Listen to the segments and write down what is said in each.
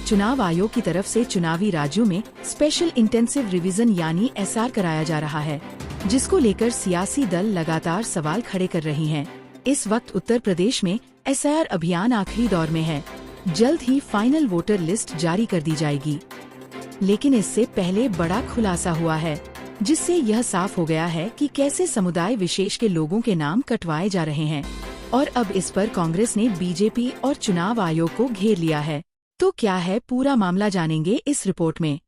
चुनाव आयोग की तरफ से चुनावी राज्यों में स्पेशल इंटेंसिव रिवीजन यानी SR कराया जा रहा है, जिसको लेकर सियासी दल लगातार सवाल खड़े कर रही हैं। इस वक्त उत्तर प्रदेश में SIR अभियान आखिरी दौर में है। जल्द ही फाइनल वोटर लिस्ट जारी कर दी जाएगी, लेकिन इससे पहले बड़ा खुलासा हुआ है, जिससे यह साफ हो गया है कि कैसे समुदाय विशेष के लोगों के नाम कटवाए जा रहे हैं। और अब इस पर कांग्रेस ने बीजेपी और चुनाव आयोग को घेर लिया है। तो क्या है पूरा मामला, जानेंगे इस रिपोर्ट में।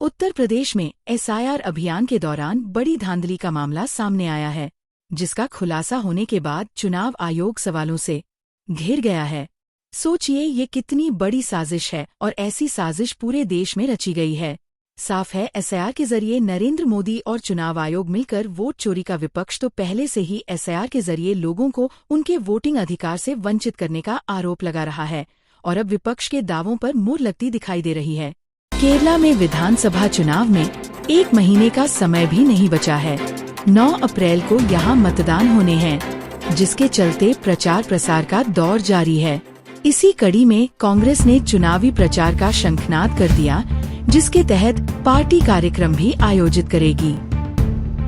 उत्तर प्रदेश में SIR अभियान के दौरान बड़ी धांधली का मामला सामने आया है, जिसका खुलासा होने के बाद चुनाव आयोग सवालों से घिर गया है। सोचिए ये कितनी बड़ी साजिश है, और ऐसी साजिश पूरे देश में रची गई है। साफ है SIR के जरिए नरेंद्र मोदी और चुनाव आयोग मिलकर वोट चोरी का विपक्ष तो पहले से ही SIR के जरिए लोगों को उनके वोटिंग अधिकार से वंचित करने का आरोप लगा रहा है, और अब विपक्ष के दावों पर मुहर लगती दिखाई दे रही है। केरला में विधानसभा चुनाव में 1 महीने का समय भी नहीं बचा है। 9 अप्रैल को यहां मतदान होने हैं, जिसके चलते प्रचार प्रसार का दौर जारी है। इसी कड़ी में कांग्रेस ने चुनावी प्रचार का शंखनाद कर दिया, जिसके तहत पार्टी कार्यक्रम भी आयोजित करेगी।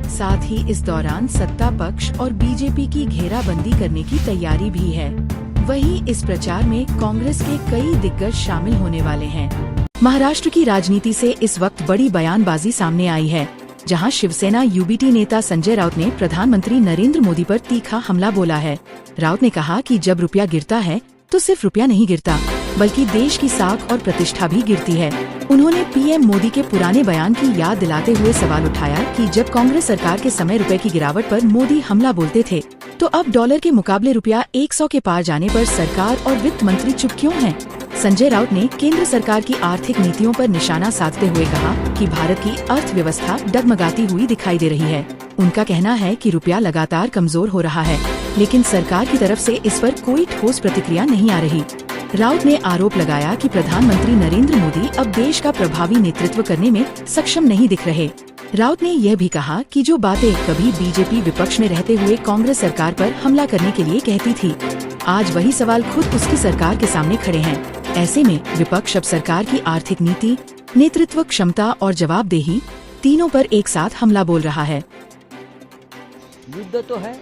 साथ ही इस दौरान सत्ता पक्ष और बीजेपी की घेराबंदी करने की तैयारी भी है। वहीं इस प्रचार में कांग्रेस के कई दिग्गज शामिल होने वाले हैं। महाराष्ट्र की राजनीति से इस वक्त बड़ी बयानबाजी सामने आई है, जहां शिवसेना UBT नेता संजय राउत ने प्रधानमंत्री नरेंद्र मोदी पर तीखा हमला बोला है। राउत ने कहा कि जब रुपया गिरता है तो सिर्फ रुपया नहीं गिरता, बल्कि देश की साख और प्रतिष्ठा भी गिरती है। उन्होंने PM मोदी के पुराने बयान की याद दिलाते हुए सवाल उठाया कि जब कांग्रेस सरकार के समय रुपए की गिरावट पर मोदी हमला बोलते थे, तो अब डॉलर के मुकाबले रुपया 100 के पार जाने पर सरकार और वित्त मंत्री चुप क्यों हैं? संजय राउत ने केंद्र सरकार की आर्थिक नीतियों पर निशाना साधते हुए कहा कि भारत की अर्थव्यवस्था डगमगाती हुई दिखाई दे रही है। उनका कहना है कि रुपया लगातार कमजोर हो रहा है, लेकिन सरकार की तरफ से इस पर कोई ठोस प्रतिक्रिया नहीं आ रही। राउत ने आरोप लगाया कि प्रधानमंत्री नरेंद्र मोदी अब देश का प्रभावी नेतृत्व करने में सक्षम नहीं दिख रहे। राउत ने यह भी कहा कि जो बातें कभी बीजेपी विपक्ष में रहते हुए कांग्रेस सरकार पर हमला करने के लिए कहती थी, आज वही सवाल खुद उसकी सरकार के सामने खड़े हैं। ऐसे में विपक्ष अब सरकार की आर्थिक नीति, नेतृत्व क्षमता और जवाबदेही तीनों पर एक साथ हमला बोल रहा है। युद्ध तो है,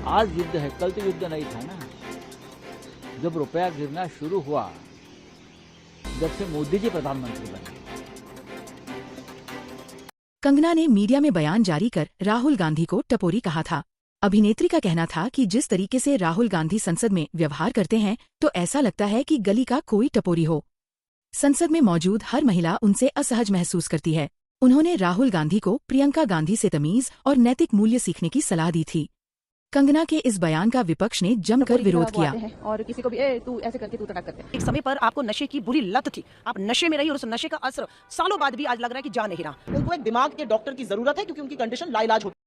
आज युद्ध है, कल तो युद्ध नहीं था ना। जब रुपया गिरना शुरू हुआ, जब से मोदी जी प्रधानमंत्री बने। कंगना ने मीडिया में बयान जारी कर राहुल गांधी को टपोरी कहा था। अभिनेत्री का कहना था कि जिस तरीके से राहुल गांधी संसद में व्यवहार करते हैं, तो ऐसा लगता है कि गली का कोई टपोरी हो। संसद में मौजूद हर महिला उनसे असहज महसूस करती है। उन्होंने राहुल गांधी को प्रियंका गांधी से तमीज और नैतिक मूल्य सीखने की सलाह दी थी। कंगना के इस बयान का विपक्ष ने जमकर विरोध किया। और किसी को भी तू ऐसे करके तू तड़क करते। एक समय पर आपको नशे की बुरी लत थी, आप नशे में रही और उस नशे का असर सालों बाद भी आज लग रहा है कि जा नहीं रहा। उनको एक दिमाग के डॉक्टर की जरूरत है, क्योंकि उनकी कंडीशन लाइलाज होती है।